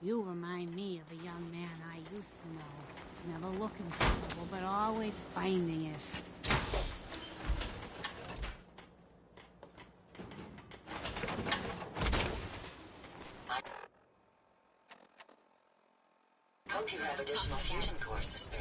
You remind me of a young man I used to know. Never looking for trouble, but always finding it. Hope you have additional fusion cores to spare.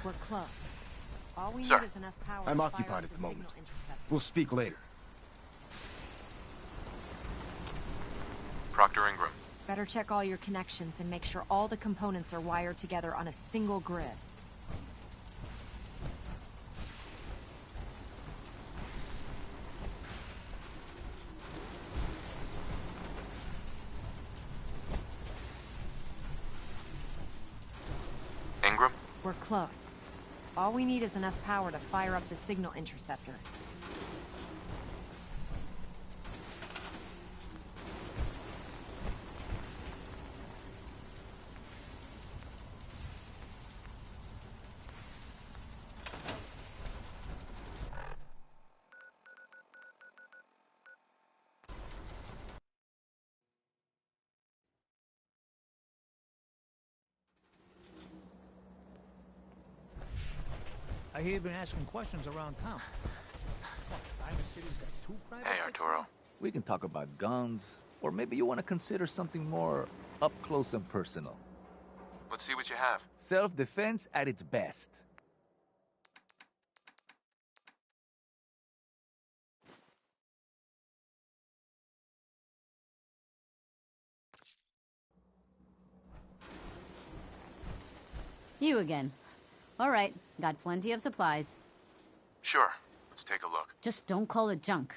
We're close. All we Sir, need is enough power. I'm to occupied fire up at the the moment. signal interceptor. We'll speak later. Proctor Ingram. Better check all your connections and make sure all the components are wired together on a single grid. Ingram? We're close. All we need is enough power to fire up the signal interceptor. I hear you've been asking questions around town. What, Diamond City's got 2 private Hey, jets Arturo. now? We can talk about guns, or maybe you want to consider something more up close and personal. Let's see what you have. Self-defense at its best. You again. All right, got plenty of supplies. Sure. Let's take a look. Just don't call it junk.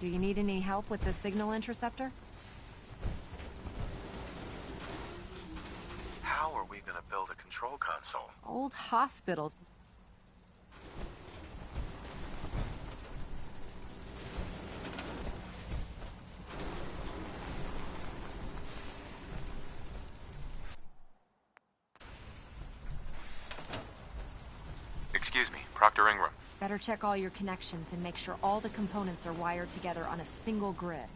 Do you need any help with the signal interceptor? How are we gonna build a control console? Old hospitals. Excuse me, Proctor Ingram. Better check all your connections and make sure all the components are wired together on a single grid.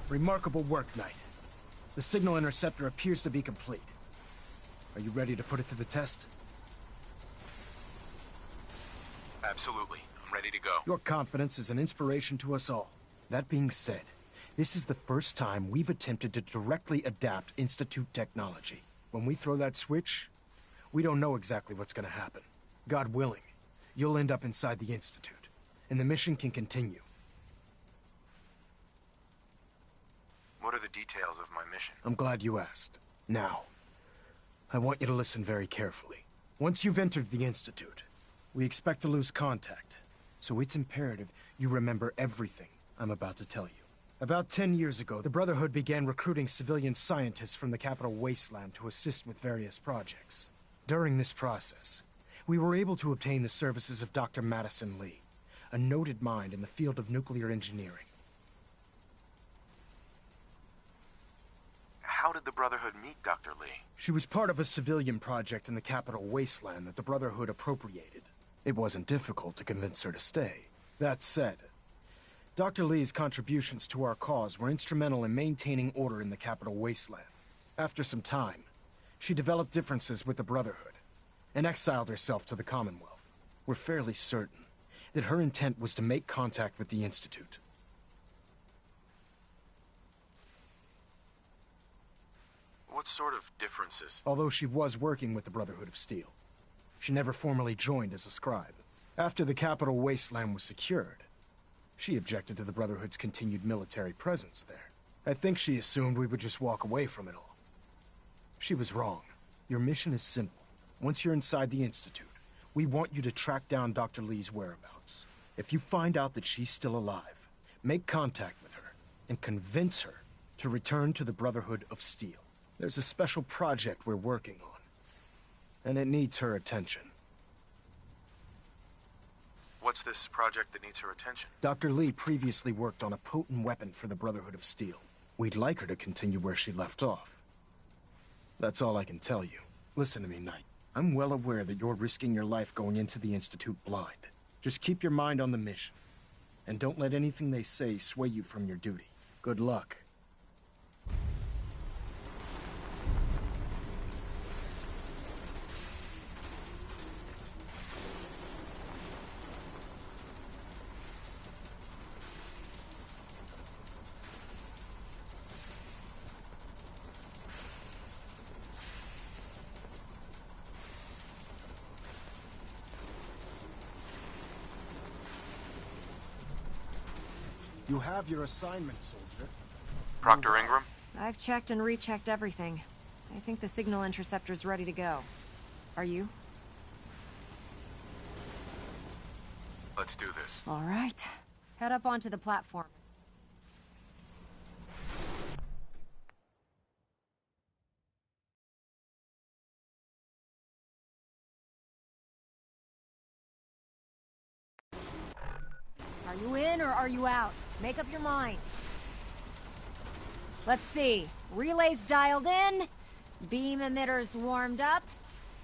Remarkable work, Knight. The signal interceptor appears to be complete. Are you ready to put it to the test? Absolutely. I'm ready to go. Your confidence is an inspiration to us all. That being said, this is the first time we've attempted to directly adapt Institute technology. When we throw that switch, we don't know exactly what's gonna happen. God willing, you'll end up inside the Institute, and the mission can continue. What are the details of my mission? I'm glad you asked. Now, I want you to listen very carefully. Once you've entered the Institute, we expect to lose contact, so it's imperative you remember everything I'm about to tell you. About 10 years ago, the Brotherhood began recruiting civilian scientists from the capital wasteland to assist with various projects. During this process, we were able to obtain the services of Dr. Madison Lee, a noted mind in the field of nuclear engineering. How did the Brotherhood meet Dr. Lee? She was part of a civilian project in the capital wasteland that the Brotherhood appropriated. It wasn't difficult to convince her to stay. That said, Dr. Lee's contributions to our cause were instrumental in maintaining order in the capital wasteland. After some time, she developed differences with the Brotherhood and exiled herself to the Commonwealth. We're fairly certain that her intent was to make contact with the Institute. What sort of differences? Although she was working with the Brotherhood of Steel, she never formally joined as a scribe. After the capital wasteland was secured, she objected to the Brotherhood's continued military presence there. I think she assumed we would just walk away from it all. She was wrong. Your mission is simple. Once you're inside the Institute, we want you to track down Dr. Lee's whereabouts. If you find out that she's still alive, make contact with her and convince her to return to the Brotherhood of Steel. There's a special project we're working on, and it needs her attention. What's this project that needs her attention? Dr. Lee previously worked on a potent weapon for the Brotherhood of Steel. We'd like her to continue where she left off. That's all I can tell you. Listen to me, Knight. I'm well aware that you're risking your life going into the Institute blind. Just keep your mind on the mission. And don't let anything they say sway you from your duty. Good luck. You have your assignment, soldier. Proctor Ingram? I've checked and rechecked everything. I think the signal interceptor's ready to go. Are you? Let's do this. All right. Head up onto the platform. Are you in or are you out? Make up your mind. Let's see. Relays dialed in. Beam emitters warmed up.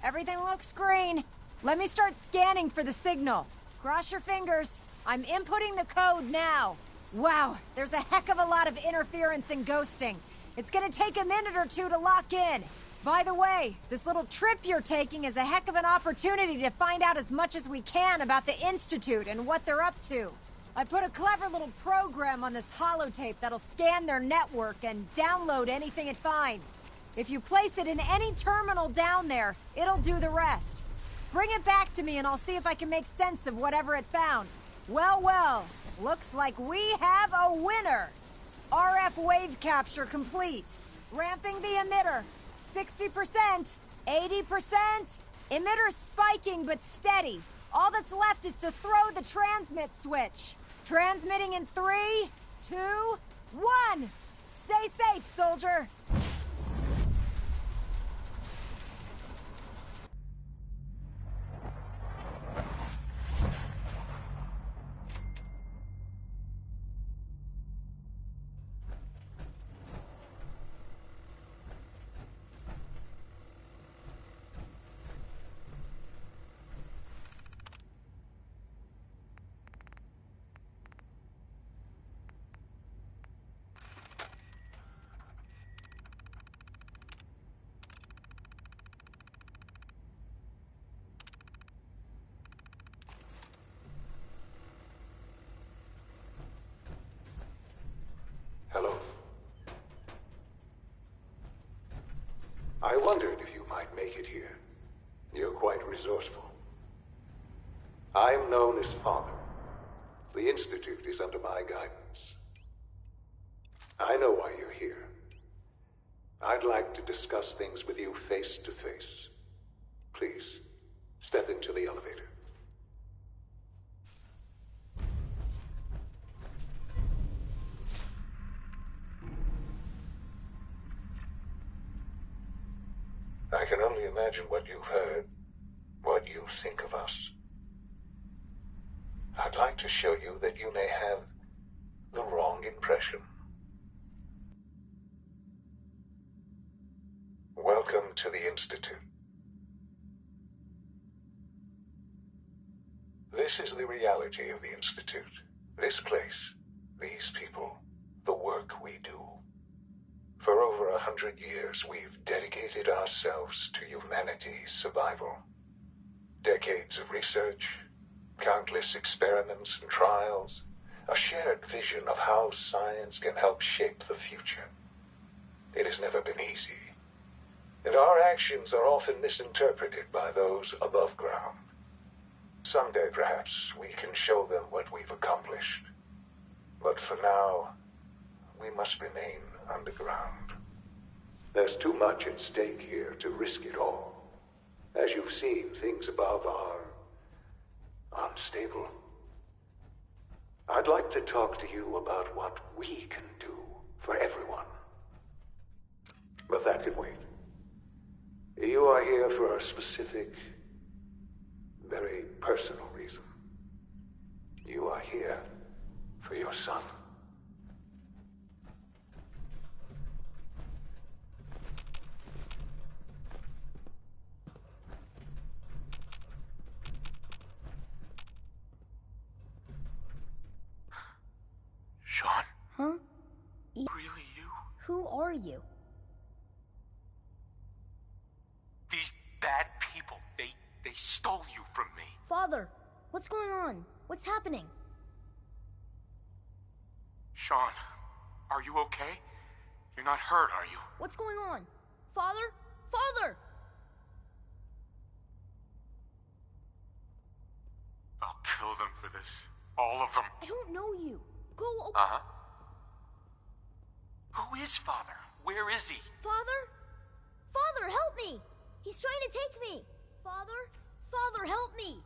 Everything looks green. Let me start scanning for the signal. Cross your fingers. I'm inputting the code now. Wow, there's a heck of a lot of interference and ghosting. It's gonna take a minute or two to lock in. By the way, this little trip you're taking is a heck of an opportunity to find out as much as we can about the Institute and what they're up to. I put a clever little program on this holotape that'll scan their network and download anything it finds. If you place it in any terminal down there, it'll do the rest. Bring it back to me and I'll see if I can make sense of whatever it found. Well, well, looks like we have a winner. RF wave capture complete. Ramping the emitter. 60%, 80%. Emitter spiking but steady. All that's left is to throw the transmit switch. Transmitting in 3, 2, 1. Stay safe, soldier. Hello. I wondered if you might make it here. You're quite resourceful. I'm known as Father. The Institute is under my guidance. I know why you're here. I'd like to discuss things with you face to face. Please, step into the elevator. I can only imagine what you've heard, what you think of us. I'd like to show you that you may have the wrong impression. Welcome to the Institute. This is the reality of the Institute. This place, these people, the work we do. For over 100 years, we've dedicated ourselves to humanity's survival. Decades of research, countless experiments and trials, a shared vision of how science can help shape the future. It has never been easy, and our actions are often misinterpreted by those above ground. Someday, perhaps, we can show them what we've accomplished. But for now, we must remain underground. There's too much at stake here to risk it all. As you've seen, things above are unstable. I'd like to talk to you about what we can do for everyone. But that can wait. You are here for a specific, very personal reason. You are here for your son. Sean? Huh? Really you? Who are you? These bad people, they stole you from me. Father, what's going on? What's happening? Sean, are you okay? You're not hurt, are you? What's going on? Father? Father! I'll kill them for this. All of them. I don't know you. Go away. Uh-huh. Who is Father? Where is he? Father? Father, help me! He's trying to take me! Father? Father, help me!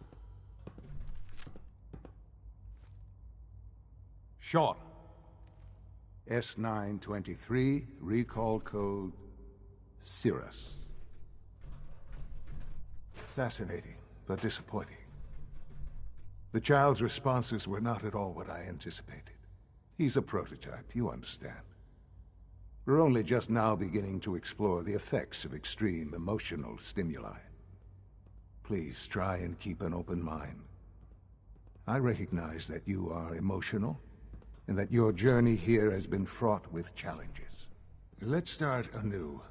Sean. S923, recall code Cirrus. Fascinating, but disappointing. The child's responses were not at all what I anticipated. He's a prototype, you understand. We're only just now beginning to explore the effects of extreme emotional stimuli. Please try and keep an open mind. I recognize that you are emotional, and that your journey here has been fraught with challenges. Let's start anew.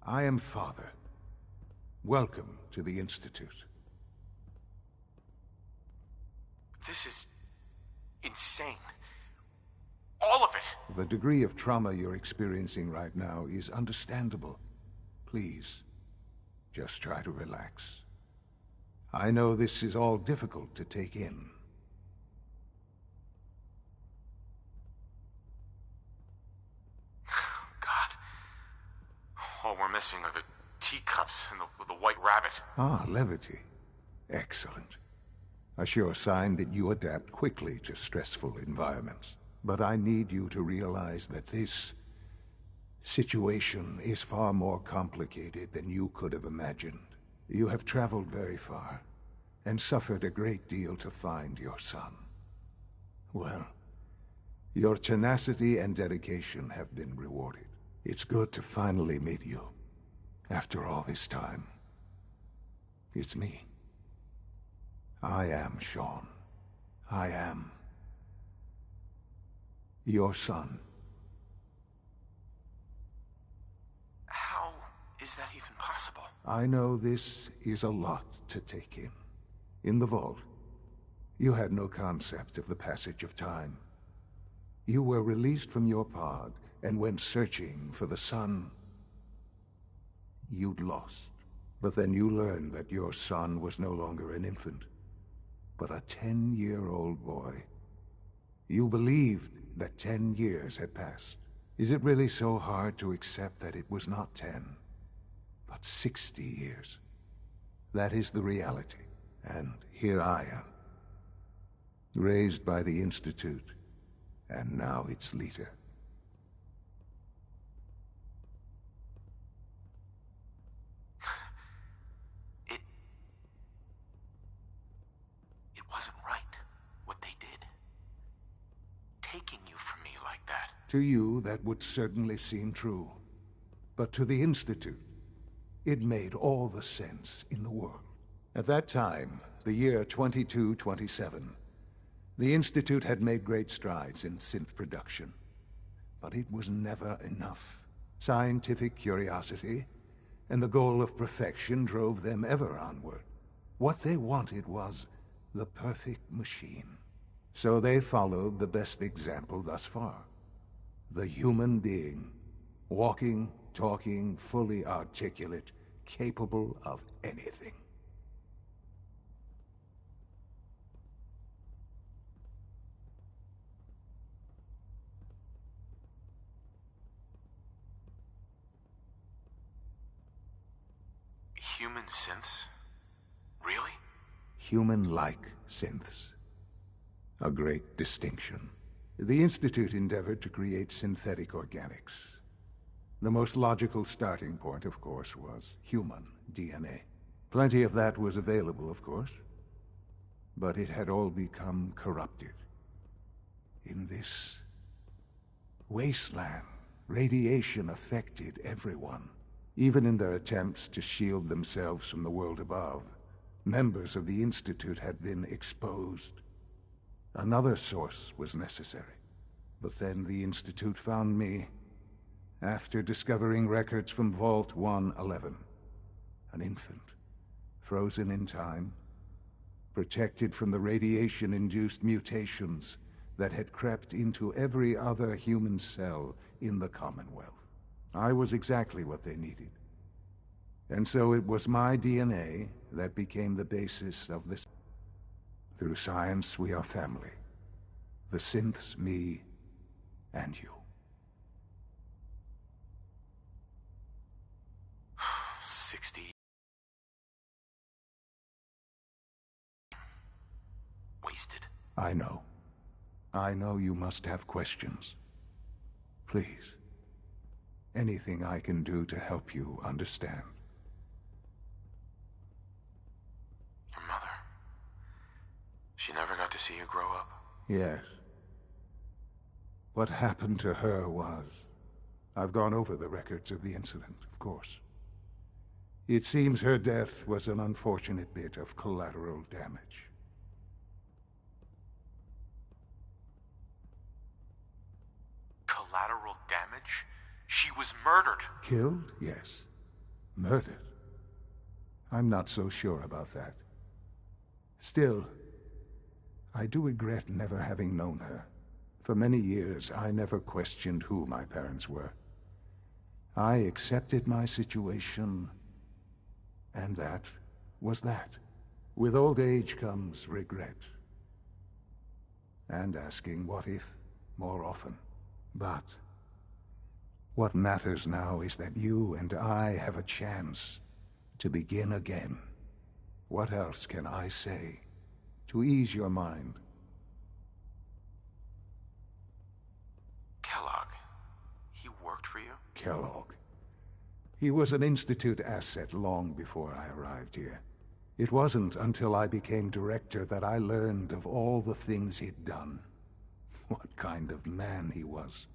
I am Father. Welcome to the Institute. This is insane. All of it. The degree of trauma you're experiencing right now is understandable. Please, just try to relax. I know this is all difficult to take in. God. All we're missing are the teacups and the white rabbit. Ah, levity. Excellent. A sure sign that you adapt quickly to stressful environments. But I need you to realize that this situation is far more complicated than you could have imagined. You have traveled very far, and suffered a great deal to find your son. Well, your tenacity and dedication have been rewarded. It's good to finally meet you, after all this time. It's me. I am Sean. I am your son. How is that even possible? I know this is a lot to take in. In the vault, you had no concept of the passage of time. You were released from your pod and went searching for the son you'd lost. But then you learned that your son was no longer an infant, but a 10-year-old boy. You believed that 10 years had passed. Is it really so hard to accept that it was not 10, but 60 years? That is the reality. And here I am, raised by the Institute, and now its leader. It wasn't right, what they did. Taking you from me like that. To you, that would certainly seem true. But to the Institute, it made all the sense in the world. At that time, the year 2227, the Institute had made great strides in synth production. But it was never enough. Scientific curiosity and the goal of perfection drove them ever onward. What they wanted was the perfect machine. So they followed the best example thus far. The human being. Walking, talking, fully articulate, capable of anything. Human synths? Really? Human-like synths. A great distinction. The Institute endeavored to create synthetic organics. The most logical starting point, of course, was human DNA. Plenty of that was available, of course. but it had all become corrupted. In this wasteland, radiation affected everyone. Even in their attempts to shield themselves from the world above, members of the Institute had been exposed. Another source was necessary. But then the Institute found me, after discovering records from Vault 111. An infant, frozen in time, protected from the radiation-induced mutations that had crept into every other human cell in the Commonwealth. I was exactly what they needed. And so it was my DNA that became the basis of this. Through science, we are family. The synths, me, and you. 60. Wasted. I know. I know you must have questions. Please. Anything I can do to help you understand. Your mother. She never got to see you grow up? Yes. What happened to her was... I've gone over the records of the incident, of course. It seems her death was an unfortunate bit of collateral damage. Collateral damage? She was murdered. Killed? Yes. Murdered? I'm not so sure about that. Still, I do regret never having known her. For many years, I never questioned who my parents were. I accepted my situation, and that was that. With old age comes regret. And asking what if more often. But what matters now is that you and I have a chance to begin again. What else can I say to ease your mind? Kellogg. He worked for you? Kellogg. He was an Institute asset long before I arrived here. It wasn't until I became director that I learned of all the things he'd done. What kind of man he was.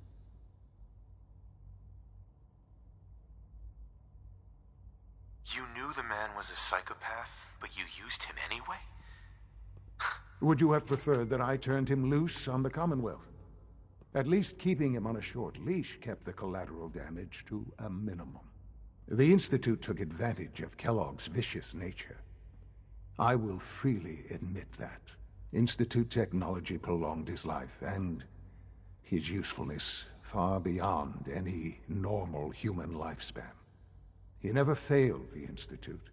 You knew the man was a psychopath, but you used him anyway? Would you have preferred that I turned him loose on the Commonwealth? At least keeping him on a short leash kept the collateral damage to a minimum. The Institute took advantage of Kellogg's vicious nature. I will freely admit that. Institute technology prolonged his life, and his usefulness far beyond any normal human lifespan. He never failed the Institute,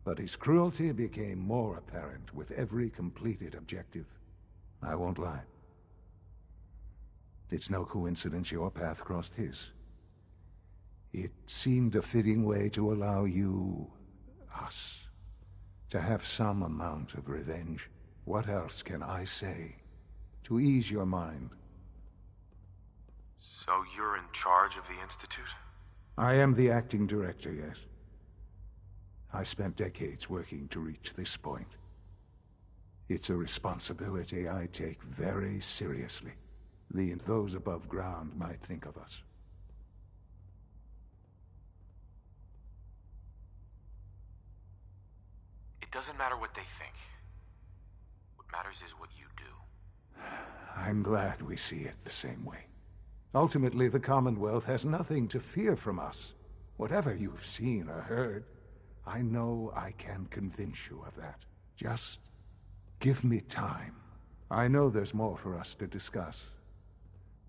but his cruelty became more apparent with every completed objective. I won't lie. It's no coincidence your path crossed his. It seemed a fitting way to allow you, us, to have some amount of revenge. What else can I say to ease your mind? So you're in charge of the Institute? I am the acting director, yes. I spent decades working to reach this point. It's a responsibility I take very seriously. Those above ground might think of us. It doesn't matter what they think. What matters is what you do. I'm glad we see it the same way. Ultimately, the Commonwealth has nothing to fear from us. Whatever you've seen or heard, I know I can convince you of that. Just give me time. I know there's more for us to discuss.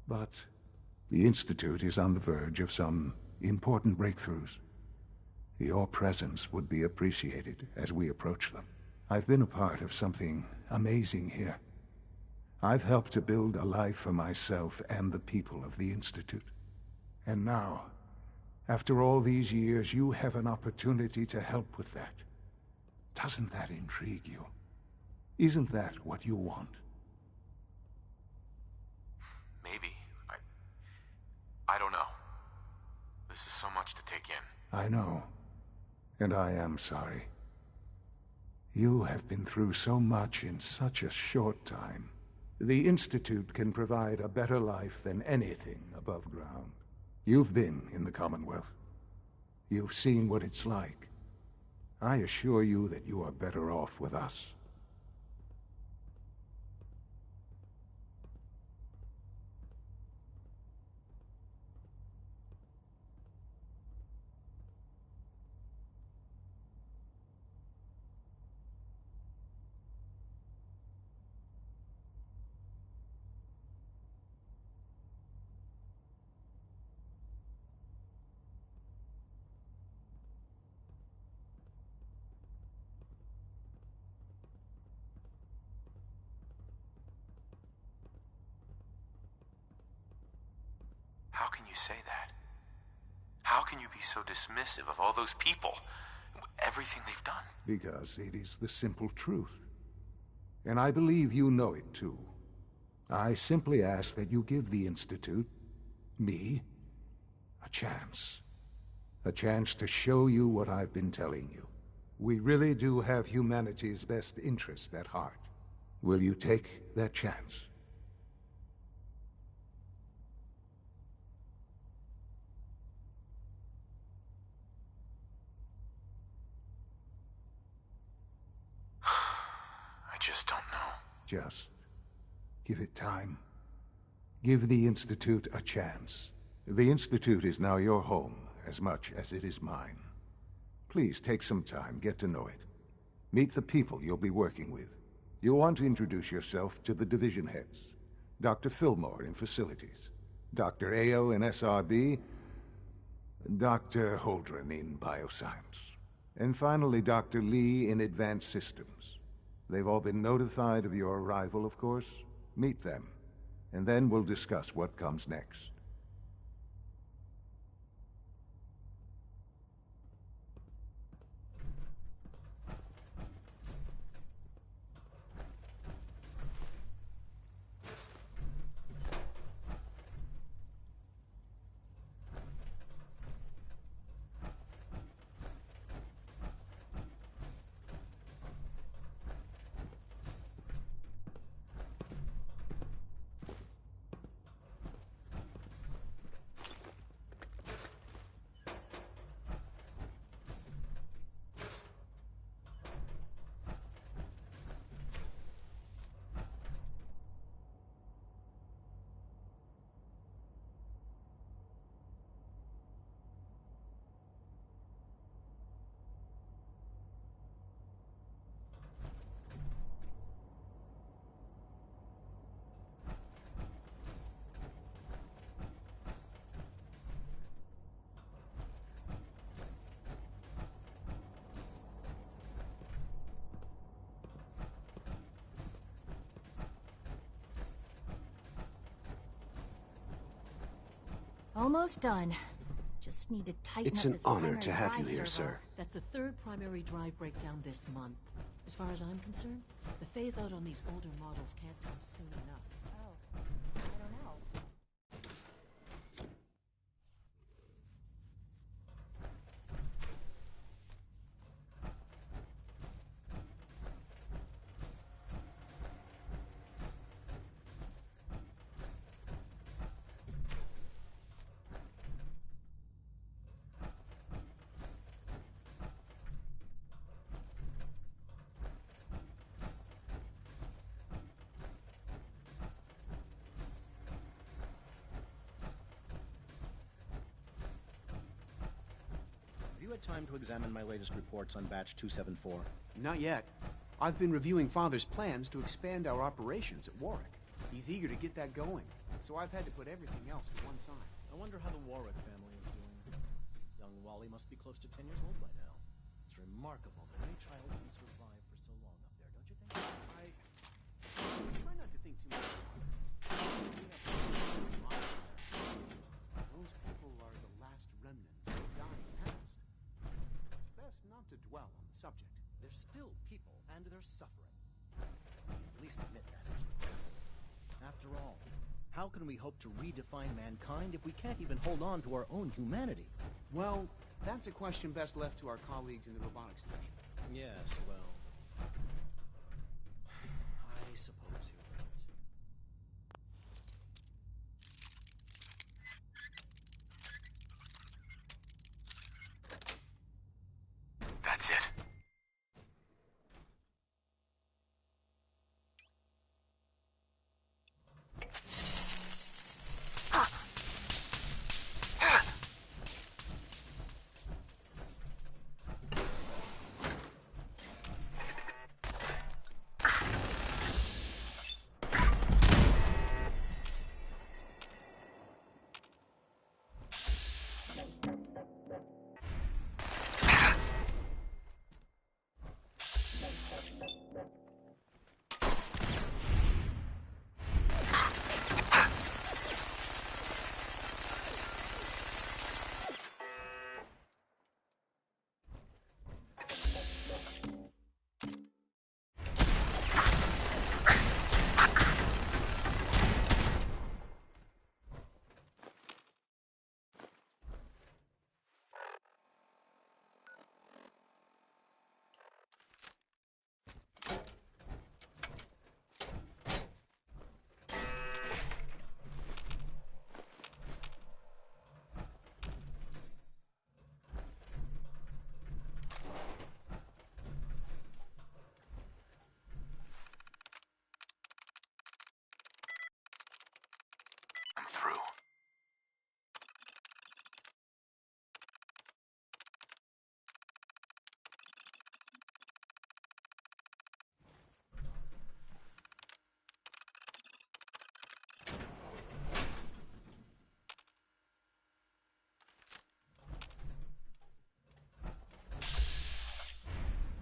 But the Institute is on the verge of some important breakthroughs. Your presence would be appreciated as we approach them. I've been a part of something amazing here. I've helped to build a life for myself and the people of the Institute. And now, after all these years, you have an opportunity to help with that. Doesn't that intrigue you? Isn't that what you want? Maybe. I don't know. This is so much to take in. I know. And I am sorry. You have been through so much in such a short time. The Institute can provide a better life than anything above ground. You've been in the Commonwealth. You've seen what it's like. I assure you that you are better off with us. How can you say that? How can you be so dismissive of all those people? Everything they've done? Because it is the simple truth. And I believe you know it too. I simply ask that you give the Institute, me, a chance. A chance to show you what I've been telling you. We really do have humanity's best interest at heart. Will you take that chance? I just don't know. Just give it time. Give the Institute a chance. The Institute is now your home as much as it is mine. Please take some time, get to know it. Meet the people you'll be working with. You'll want to introduce yourself to the division heads. Dr. Fillmore in Facilities, Dr. Ayo in SRB, Dr. Holdren in Bioscience, and finally Dr. Lee in Advanced Systems. They've all been notified of your arrival, of course. Meet them, and then we'll discuss what comes next. Almost done. Just need to tighten It's up an this honor primary to have you drive here, servo. sir. That's the third primary drive breakdown this month. As far as I'm concerned, the phase out on these older models can't come soon enough. Oh, I don't know. Have you had time to examine my latest reports on Batch 274? Not yet. I've been reviewing Father's plans to expand our operations at Warwick. He's eager to get that going, so I've had to put everything else to one side. I wonder how the Warwick family is doing. Young Wally must be close to 10 years old by now. It's remarkable that any child can survive for so long up there, don't you think? I try not to think too much about it. We have lots there. Those people are the last remnants of a dying past. It's best not to dwell on the subject. They're still people, and they're suffering. At least admit that it's regrettable. After all, how can we hope to redefine mankind if we can't even hold on to our own humanity? Well, that's a question best left to our colleagues in the robotics division. Yes, well,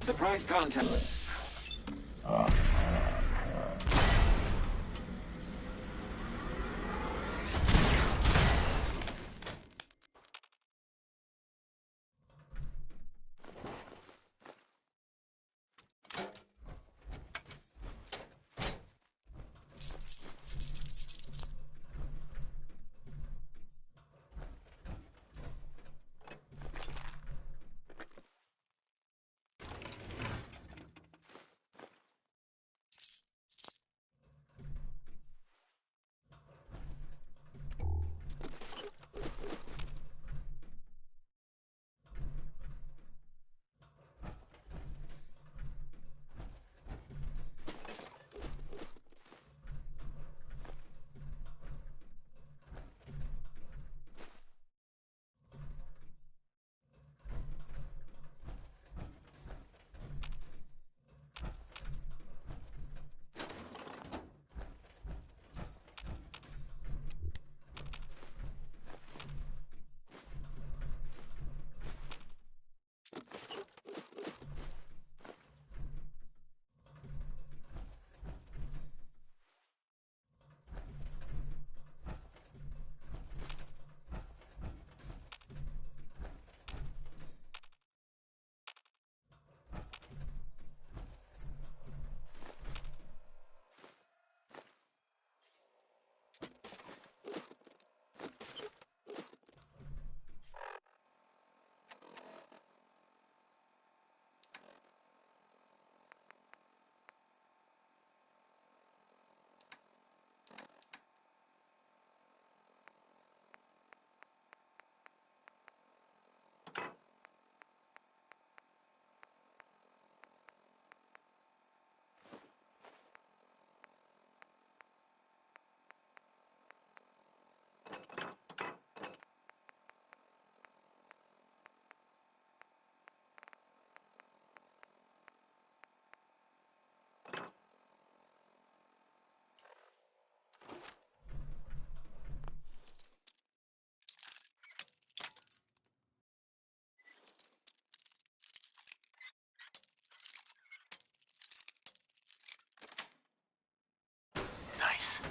surprise contact. Nice.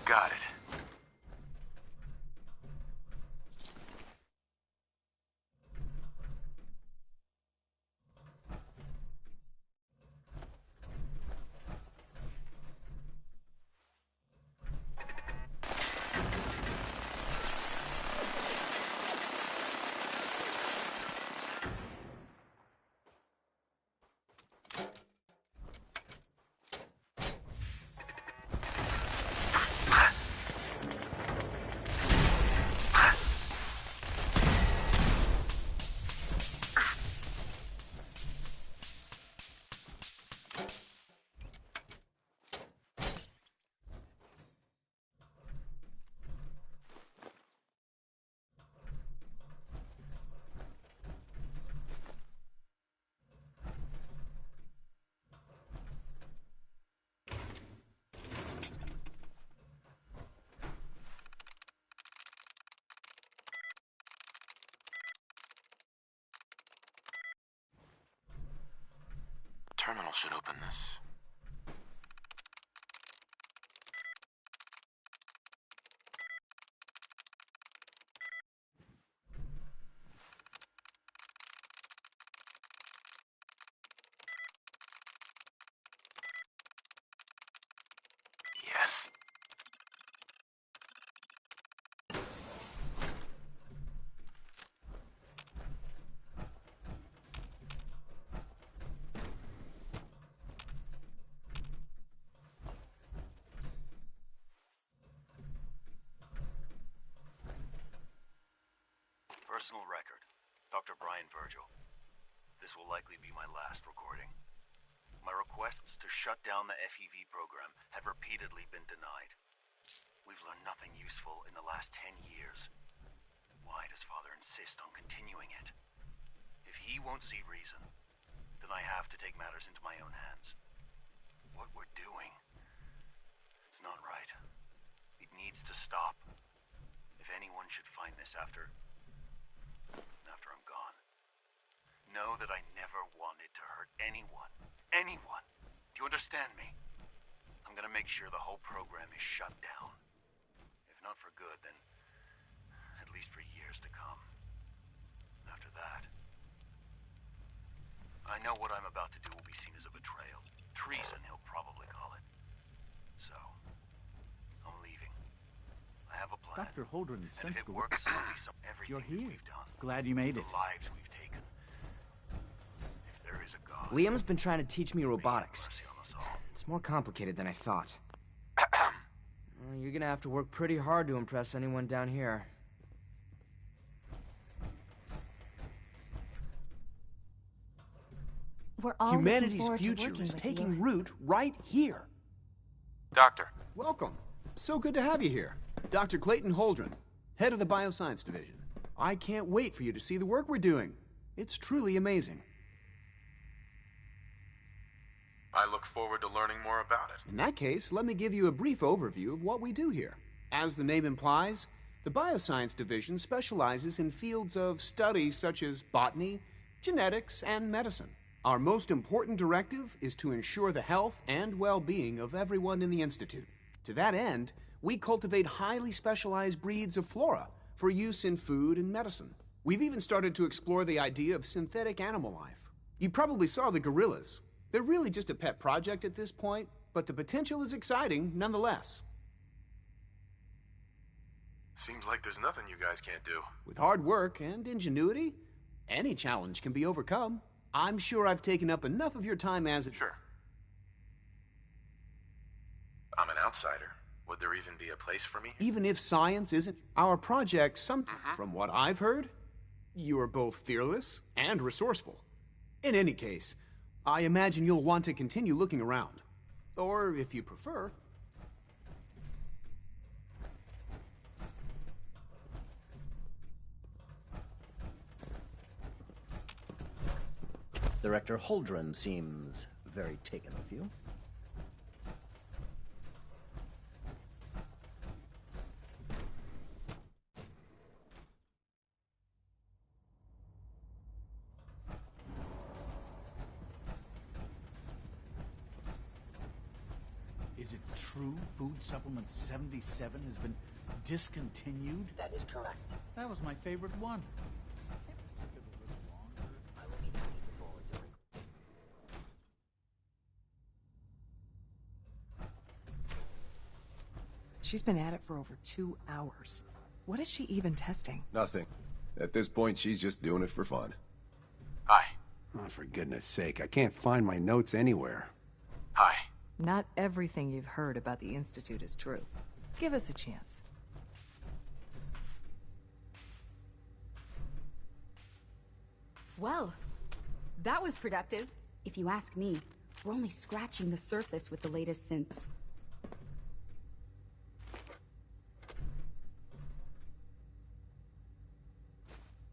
Got it. Terminal should open this. Yes. Personal record. Dr. Brian Virgil. This will likely be my last recording. My requests to shut down the FEV program have repeatedly been denied. We've learned nothing useful in the last 10 years. Why does Father insist on continuing it? If he won't see reason, then I have to take matters into my own hands. What we're doing, it's not right. It needs to stop. If anyone should find this after I'm gone, know that I never wanted to hurt anyone. Anyone. Do you understand me? I'm gonna make sure the whole program is shut down. If not for good, then at least for years to come. After that, I know what I'm about to do will be seen as a betrayal. Treason, he'll probably call it. So, I'm leaving. I have a plan. Dr. Holdren sent and if it the works, it'll be some everything You're here. we've done. Glad you made it. The lives we've taken. If there is a God, Liam's been trying to teach me robotics. It's more complicated than I thought. You're gonna have to work pretty hard to impress anyone down here. We're all Humanity's future is taking root right here. Doctor. Welcome. So good to have you here. Dr. Clayton Holdren, head of the Bioscience Division. I can't wait for you to see the work we're doing. It's truly amazing. I look forward to learning more about it. In that case, let me give you a brief overview of what we do here. As the name implies, the Bioscience Division specializes in fields of study such as botany, genetics, and medicine. Our most important directive is to ensure the health and well-being of everyone in the Institute. To that end, we cultivate highly specialized breeds of flora for use in food and medicine. We've even started to explore the idea of synthetic animal life. You probably saw the gorillas. They're really just a pet project at this point, but the potential is exciting nonetheless. Seems like there's nothing you guys can't do. With hard work and ingenuity, any challenge can be overcome. I'm sure I've taken up enough of your time as it... Sure. I'm an outsider. Would there even be a place for me? Even if science isn't our project, from what I've heard, you are both fearless and resourceful. In any case, I imagine you'll want to continue looking around. Or, if you prefer... Director Holdren seems very taken with you. Is it true Food Supplement 77 has been discontinued? That is correct. That was my favorite one. She's been at it for over 2 hours. What is she even testing? Nothing. At this point, she's just doing it for fun. Hi. Oh, for goodness sake, I can't find my notes anywhere. Hi. Not everything you've heard about the Institute is true. Give us a chance. Well, that was productive. If you ask me, we're only scratching the surface with the latest synths.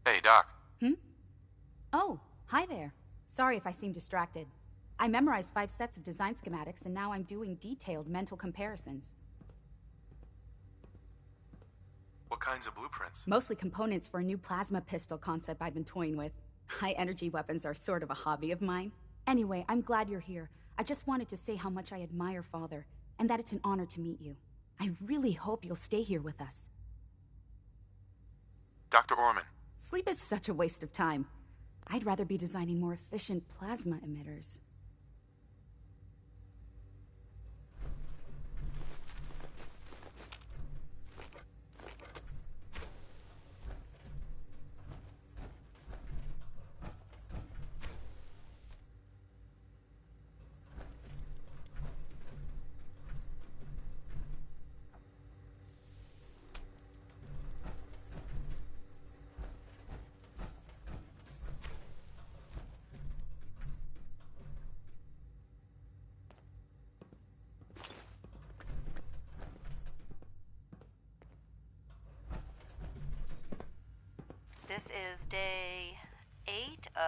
Hey, Doc. Oh, hi there. Sorry if I seem distracted. I memorized 5 sets of design schematics, and now I'm doing detailed mental comparisons. What kinds of blueprints? Mostly components for a new plasma pistol concept I've been toying with. High-energy weapons are sort of a hobby of mine. Anyway, I'm glad you're here. I just wanted to say how much I admire Father, and that it's an honor to meet you. I really hope you'll stay here with us. Dr. Orman. Sleep is such a waste of time. I'd rather be designing more efficient plasma emitters.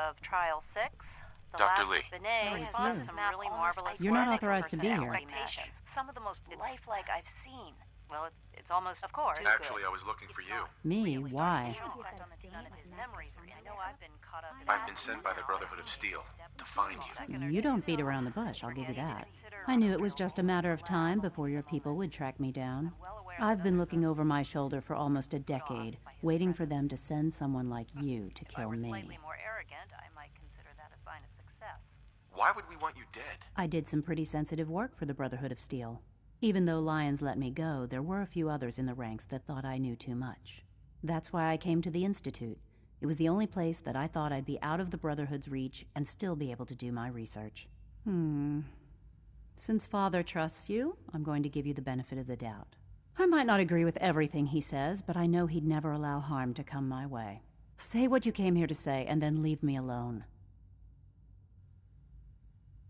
of Trial 6. The Dr. last Lee. Benet it's responds you. to some really marvelous You're not work authorized to be over here. expectations. Some of the most lifelike I've seen. Well, it's almost, of course. Actually, I was looking for you. Me? Why? I've been sent by the Brotherhood of Steel to find you. You don't beat around the bush, I'll give you that. I knew it was just a matter of time before your people would track me down. I've been looking over my shoulder for almost a decade, waiting for them to send someone like you to kill me. Why would we want you dead? I did some pretty sensitive work for the Brotherhood of Steel. Even though Lyons let me go, there were a few others in the ranks that thought I knew too much. That's why I came to the Institute. It was the only place that I thought I'd be out of the Brotherhood's reach and still be able to do my research. Since Father trusts you, I'm going to give you the benefit of the doubt. I might not agree with everything he says, but I know he'd never allow harm to come my way. Say what you came here to say, and then leave me alone.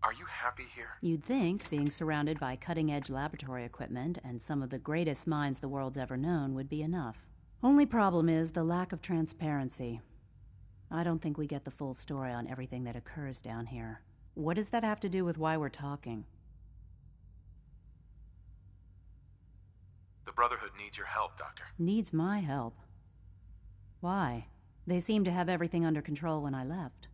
Are you happy here? You'd think being surrounded by cutting-edge laboratory equipment and some of the greatest minds the world's ever known would be enough. Only problem is the lack of transparency. I don't think we get the full story on everything that occurs down here. What does that have to do with why we're talking? The Brotherhood needs your help, Doctor. Needs my help? Why? They seemed to have everything under control when I left.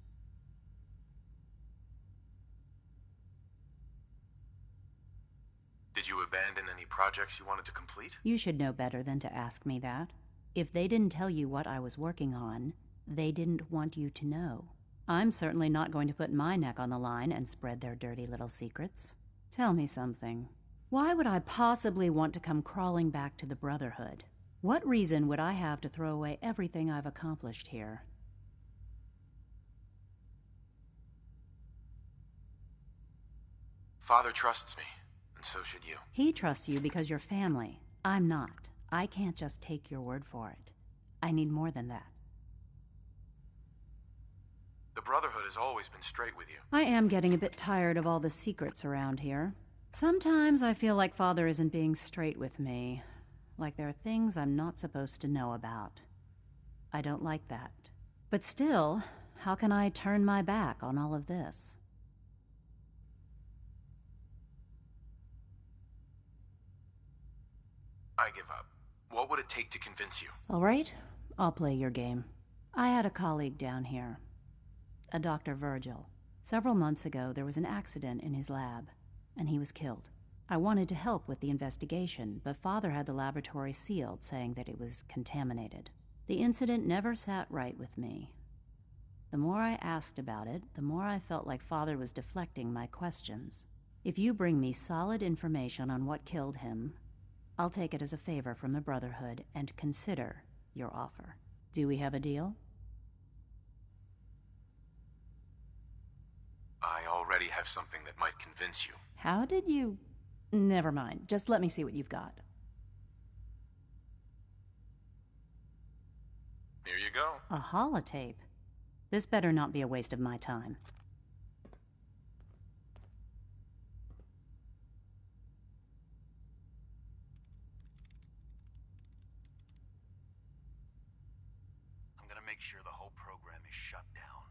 Did you abandon any projects you wanted to complete? You should know better than to ask me that. If they didn't tell you what I was working on, they didn't want you to know. I'm certainly not going to put my neck on the line and spread their dirty little secrets. Tell me something. Why would I possibly want to come crawling back to the Brotherhood? What reason would I have to throw away everything I've accomplished here? Father trusts me, and so should you. He trusts you because you're family. I'm not. I can't just take your word for it. I need more than that. The Brotherhood has always been straight with you. I am getting a bit tired of all the secrets around here. Sometimes I feel like Father isn't being straight with me. Like there are things I'm not supposed to know about. I don't like that. But still, how can I turn my back on all of this? I give up. What would it take to convince you? All right, I'll play your game. I had a colleague down here, a Dr. Virgil. Several months ago, there was an accident in his lab, and he was killed. I wanted to help with the investigation, but Father had the laboratory sealed, saying that it was contaminated. The incident never sat right with me. The more I asked about it, the more I felt like Father was deflecting my questions. If you bring me solid information on what killed him, I'll take it as a favor from the Brotherhood and consider your offer. Do we have a deal? I already have something that might convince you. How did you... Never mind. Just let me see what you've got. Here you go. A holotape? This better not be a waste of my time. Make sure the whole program is shut down.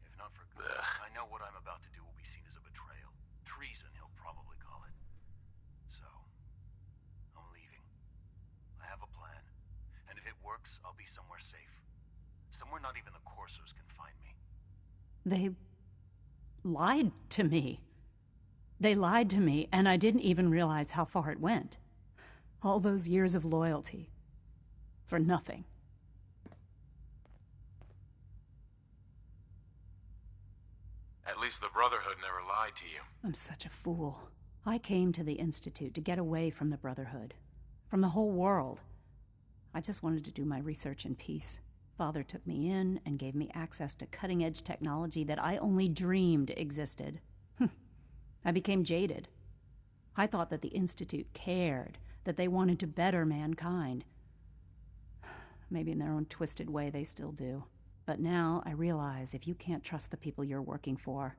If not for good, I know what I'm about to do will be seen as a betrayal. Treason, he'll probably call it. So, I'm leaving. I have a plan. And if it works, I'll be somewhere safe. Somewhere not even the coursers can find me. They lied to me. They lied to me, and I didn't even realize how far it went. All those years of loyalty. For nothing. At least the Brotherhood never lied to you. I'm such a fool. I came to the Institute to get away from the Brotherhood. From the whole world. I just wanted to do my research in peace. Father took me in and gave me access to cutting-edge technology that I only dreamed existed. I became jaded. I thought that the Institute cared, that they wanted to better mankind. Maybe in their own twisted way they still do. But now I realize if you can't trust the people you're working for,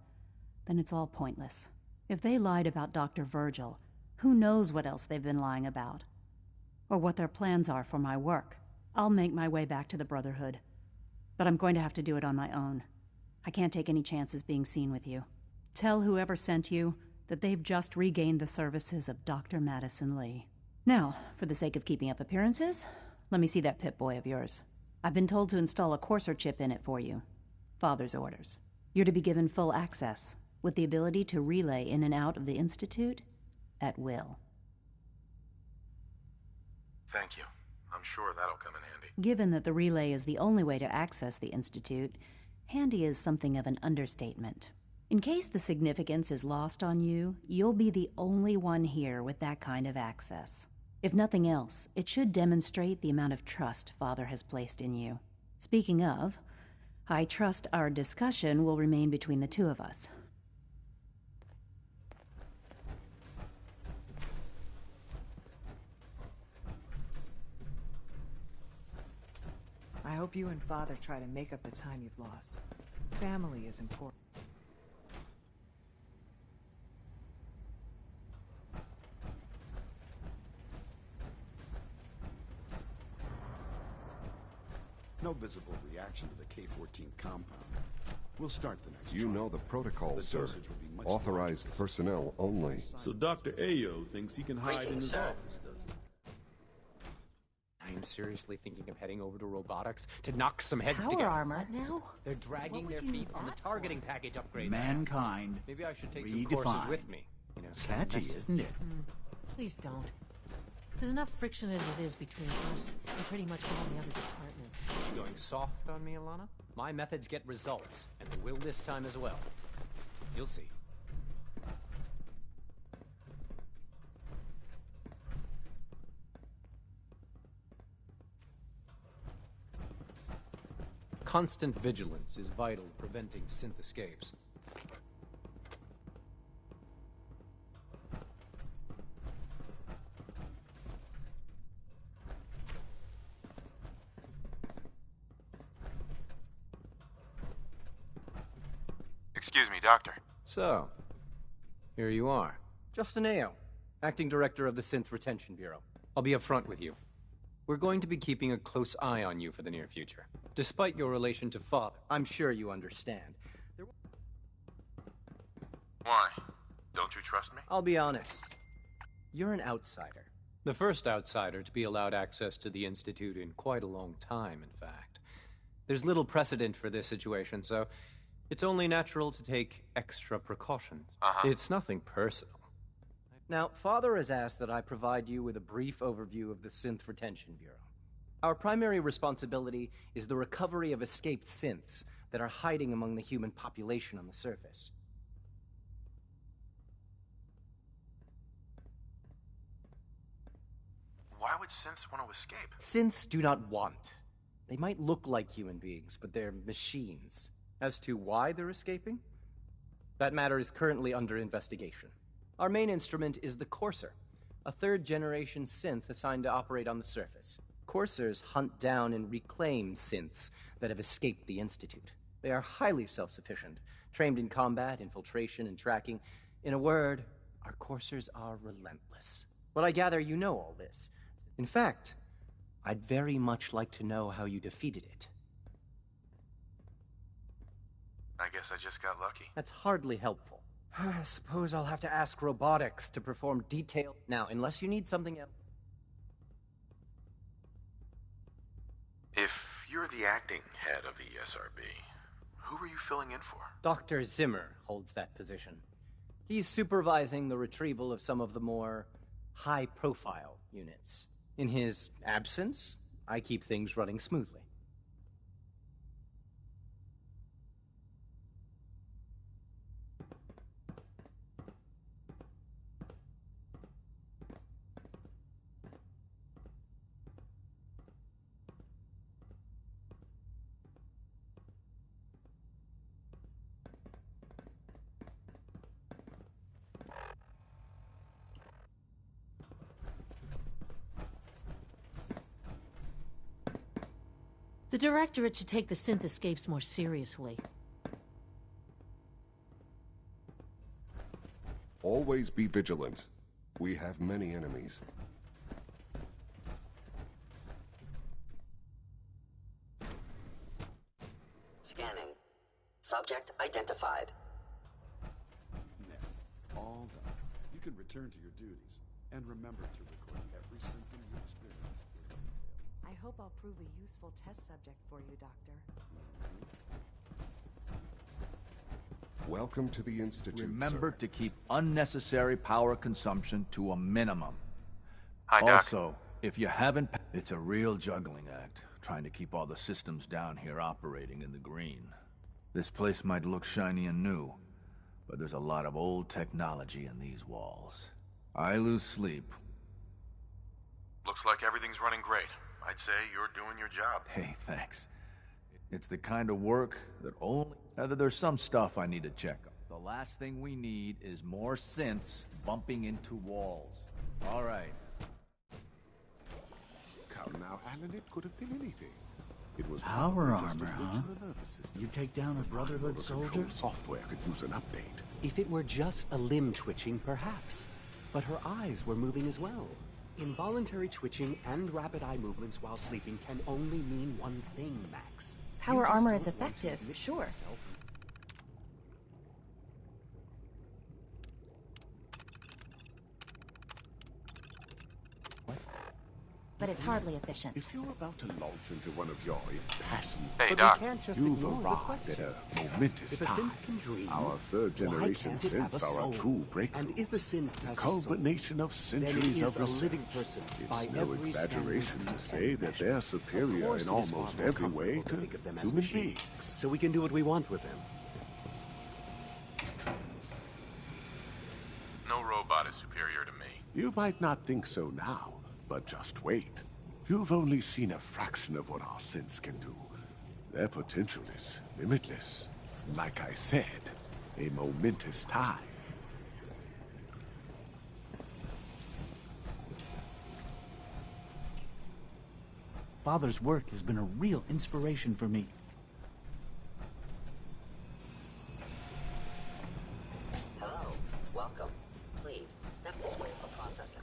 then it's all pointless. If they lied about Dr. Virgil, who knows what else they've been lying about? Or what their plans are for my work. I'll make my way back to the Brotherhood. But I'm going to have to do it on my own. I can't take any chances being seen with you. Tell whoever sent you that they've just regained the services of Dr. Madison Lee. Now, for the sake of keeping up appearances, let me see that Pip-Boy of yours. I've been told to install a Courser chip in it for you. Father's orders. You're to be given full access, with the ability to relay in and out of the Institute at will. Thank you. I'm sure that'll come in handy. Given that the relay is the only way to access the Institute, handy is something of an understatement. In case the significance is lost on you, you'll be the only one here with that kind of access. If nothing else, it should demonstrate the amount of trust Father has placed in you. Speaking of, I trust our discussion will remain between the two of us. I hope you and Father try to make up the time you've lost. Family is important. No visible reaction to the K-14 compound. We'll start the next You trial. know the protocol, The sir. dosage will be much Authorized larger. personnel only. So Dr. Ayo thinks he can hide in Greetings, his sir. office, does he? I am seriously thinking of heading over to robotics to knock some heads Power together. armor? Now? They're dragging What their would you feet need on the that targeting package upgrades. Mankind. Maybe I should take some courses redefined. with me. You know, Catchy, isn't it? Please don't. There's enough friction as it is between us and pretty much all the other departments. You going soft on me, Alana? My methods get results, and they will this time as well. You'll see. Constant vigilance is vital in preventing synth escapes. Excuse me, Doctor. So, here you are. Justin Ayo, Acting Director of the Synth Retention Bureau. I'll be upfront with you. We're going to be keeping a close eye on you for the near future. Despite your relation to Father, I'm sure you understand. Why? Don't you trust me? I'll be honest. You're an outsider. The first outsider to be allowed access to the Institute in quite a long time, in fact. There's little precedent for this situation, so it's only natural to take extra precautions. It's nothing personal. Now, Father has asked that I provide you with a brief overview of the Synth Retention Bureau. Our primary responsibility is the recovery of escaped synths that are hiding among the human population on the surface. Why would synths want to escape? Synths do not want. They might look like human beings, but they're machines. As to why they're escaping? That matter is currently under investigation. Our main instrument is the Courser, a third-generation synth assigned to operate on the surface. Coursers hunt down and reclaim synths that have escaped the Institute. They are highly self-sufficient, trained in combat, infiltration, and tracking. In a word, our Coursers are relentless. But I gather you know all this. In fact, I'd very much like to know how you defeated it. I guess I just got lucky. That's hardly helpful. I suppose I'll have to ask robotics to perform detailed... Now, unless you need something else... If you're the acting head of the SRB, who are you filling in for? Dr. Zimmer holds that position. He's supervising the retrieval of some of the more high-profile units. In his absence, I keep things running smoothly. The Directorate should take the synth escapes more seriously. Always be vigilant. We have many enemies. Scanning. Subject identified. Now, all done. You can return to your duties, and remember to record every symptom you experience in detail. I hope I'll prove a useful test subject for you, Doctor. Welcome to the Institute, Remember sir. to keep unnecessary power consumption to a minimum. Hi, Doc. Also, if you haven't... It's a real juggling act, trying to keep all the systems down here operating in the green. This place might look shiny and new, but there's a lot of old technology in these walls. I lose sleep. Looks like everything's running great. I'd say you're doing your job. Hey, thanks. It's the kind of work that only... there's some stuff I need to check on. The last thing we need is more synths bumping into walls. All right. Come now, Alan, it could have been anything. It was Power just armor, a huh? nervous system. You take down a Brotherhood soldier? Software could use an update. If it were just a limb twitching, perhaps. But her eyes were moving as well. Involuntary twitching and rapid eye movements while sleeping can only mean one thing, Max. Power armor is effective, sure. But it's hardly efficient. If you're about to launch into one of your impassioned... Hey, But Doc. we can't just You've ignore the arrived question. at a momentous If a time. synth can dream, Our third why generation can't it have a synths are soul? a true breakthrough. And if a synth The has a soul, culmination of then it centuries is of a research. living person by It's no every exaggeration standard to say that they're Of superior course in it is far almost more every way comfortable to think of them as human machines, beings. so we can do what we want with them. No robot is superior to me. You might not think so now, but just wait. You've only seen a fraction of what our synths can do. Their potential is limitless. Like I said, a momentous time. Father's work has been a real inspiration for me. Hello. Welcome. Please, step this way for processing.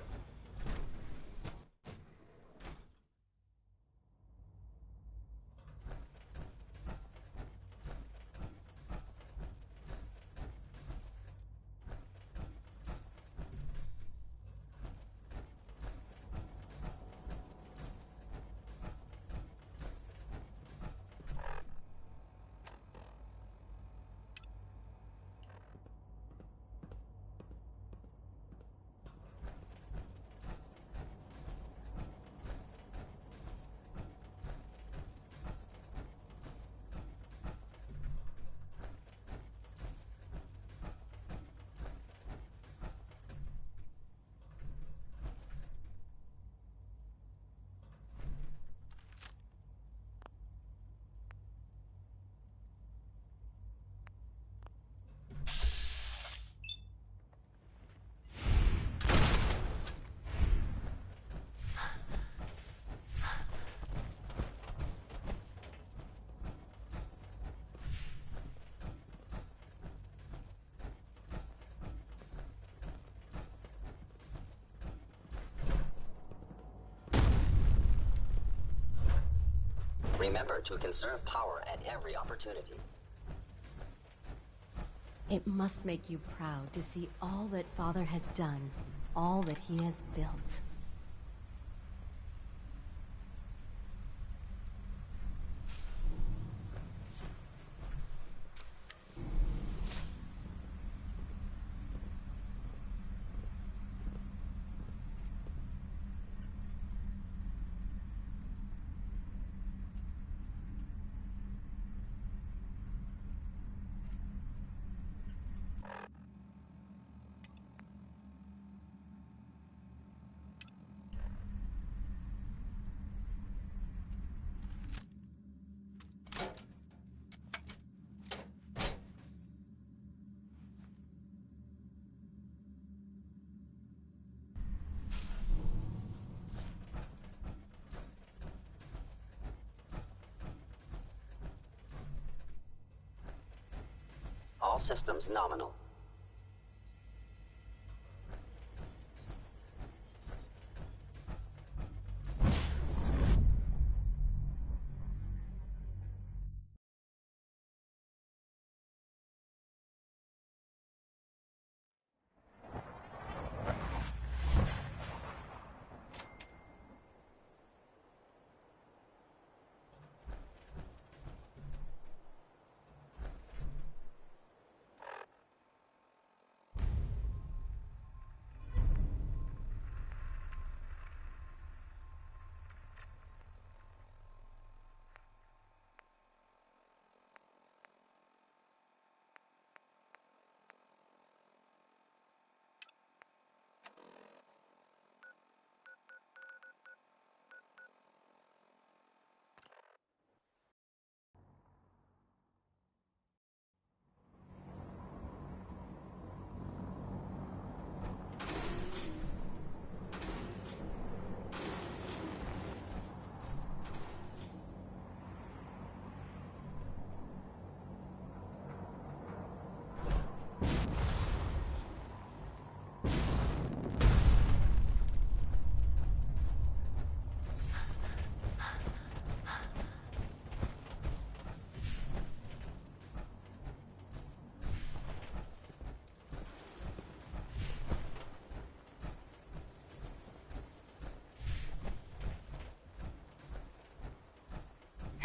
Remember to conserve power at every opportunity. It must make you proud to see all that Father has done, all that he has built. All systems nominal.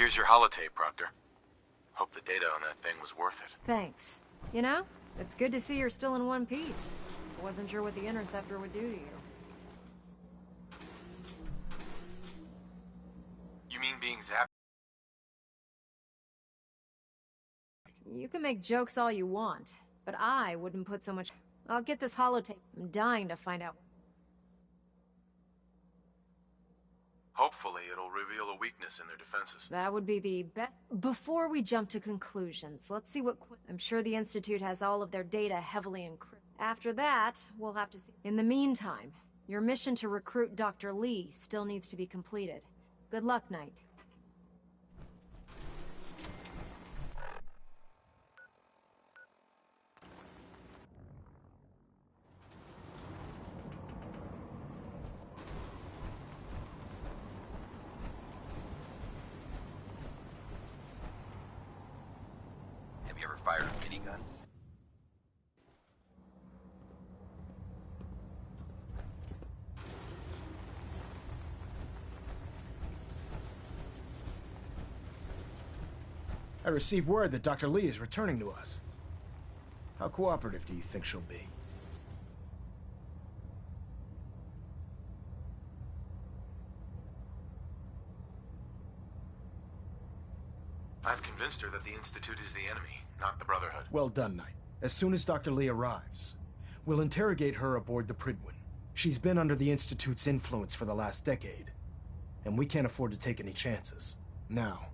Here's your holotape, Proctor. Hope the data on that thing was worth it. Thanks. You know, it's good to see you're still in one piece. Wasn't sure what the Interceptor would do to you. You mean being zapped? You can make jokes all you want, but I wouldn't put so much... I'll get this holotape. I'm dying to find out. Hopefully it'll reveal a weakness in their defenses. That would be the best... Before we jump to conclusions, let's see what... I'm sure the Institute has all of their data heavily encrypted. After that, we'll have to see... In the meantime, your mission to recruit Dr. Lee still needs to be completed. Good luck, Knight. Have you ever fired a minigun? I received word that Dr. Lee is returning to us. How cooperative do you think she'll be? I've convinced her that the Institute is the enemy, not the Brotherhood. Well done, Knight. As soon as Dr. Lee arrives, we'll interrogate her aboard the Prydwen. She's been under the Institute's influence for the last decade, and we can't afford to take any chances. Now,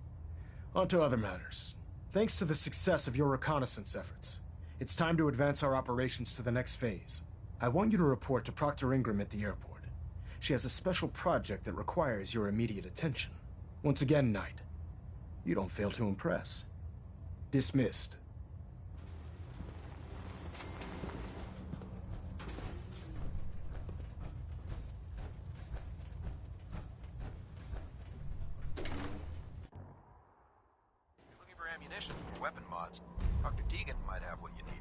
on to other matters. Thanks to the success of your reconnaissance efforts, it's time to advance our operations to the next phase. I want you to report to Proctor Ingram at the airport. She has a special project that requires your immediate attention. Once again, Knight, you don't fail to impress. Dismissed. Looking for ammunition or weapon mods? Dr. Tegan might have what you need.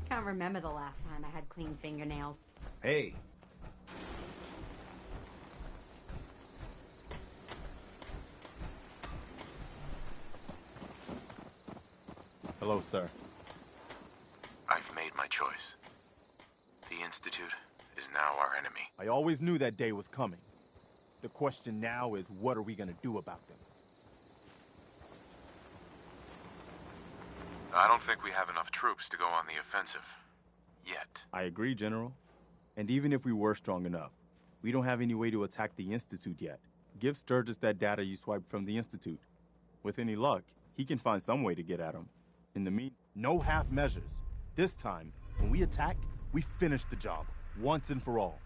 Can't remember the last time I had clean fingernails. Hey. Hello, sir. I've made my choice. The Institute is now our enemy. I always knew that day was coming. The question now is, what are we gonna do about them? I don't think we have enough troops to go on the offensive. Yet. I agree, General. And even if we were strong enough, we don't have any way to attack the Institute yet. Give Sturgis that data you swiped from the Institute. With any luck, he can find some way to get at him. In the meantime, no half measures. This time, when we attack, we finish the job, once and for all.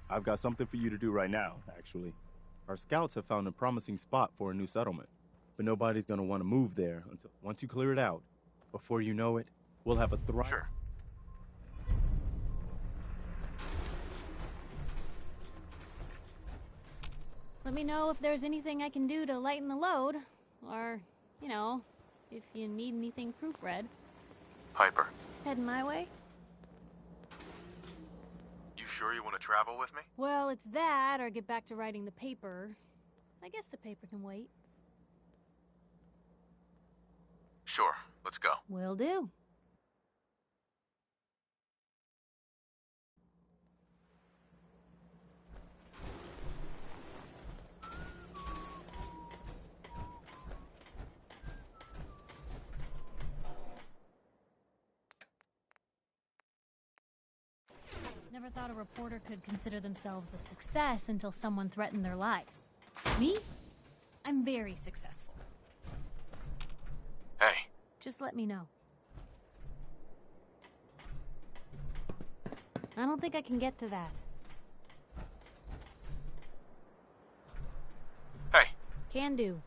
I've got something for you to do right now, actually. Our scouts have found a promising spot for a new settlement, but nobody's gonna want to move there until once you clear it out. Before you know it, we'll have a thriving... Sure. Let me know if there's anything I can do to lighten the load. Or, you know, if you need anything proofread. Piper. Heading my way? You sure you want to travel with me? Well, it's that, or get back to writing the paper. I guess the paper can wait. Sure, let's go. Will do. Never never thought a reporter could consider themselves a success until someone threatened their life. Me? I'm very successful. Hey. Just let me know. I don't think I can get to that. Hey. Can do.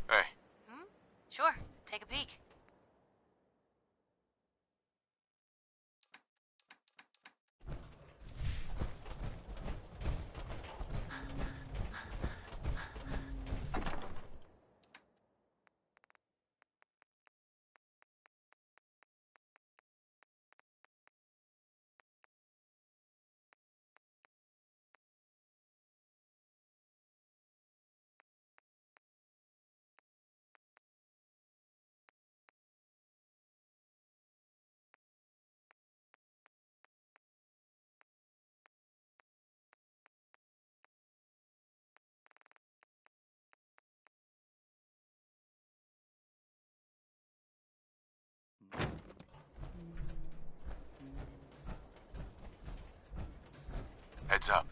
Hey. Sure. Take a peek. Heads up.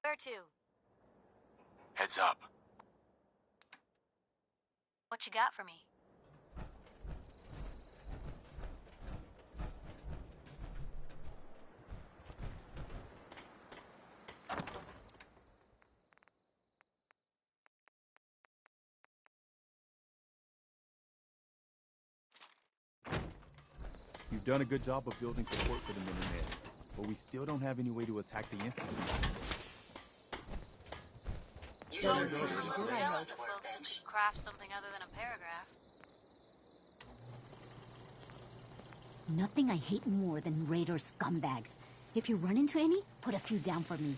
Where to? Heads up. What you got for me? You've done a good job of building support for the Minutemen, but we still don't have any way to attack the Institute. I'm jealous of folks who could craft something other than a paragraph. Nothing I hate more than Raider scumbags. If you run into any, put a few down for me.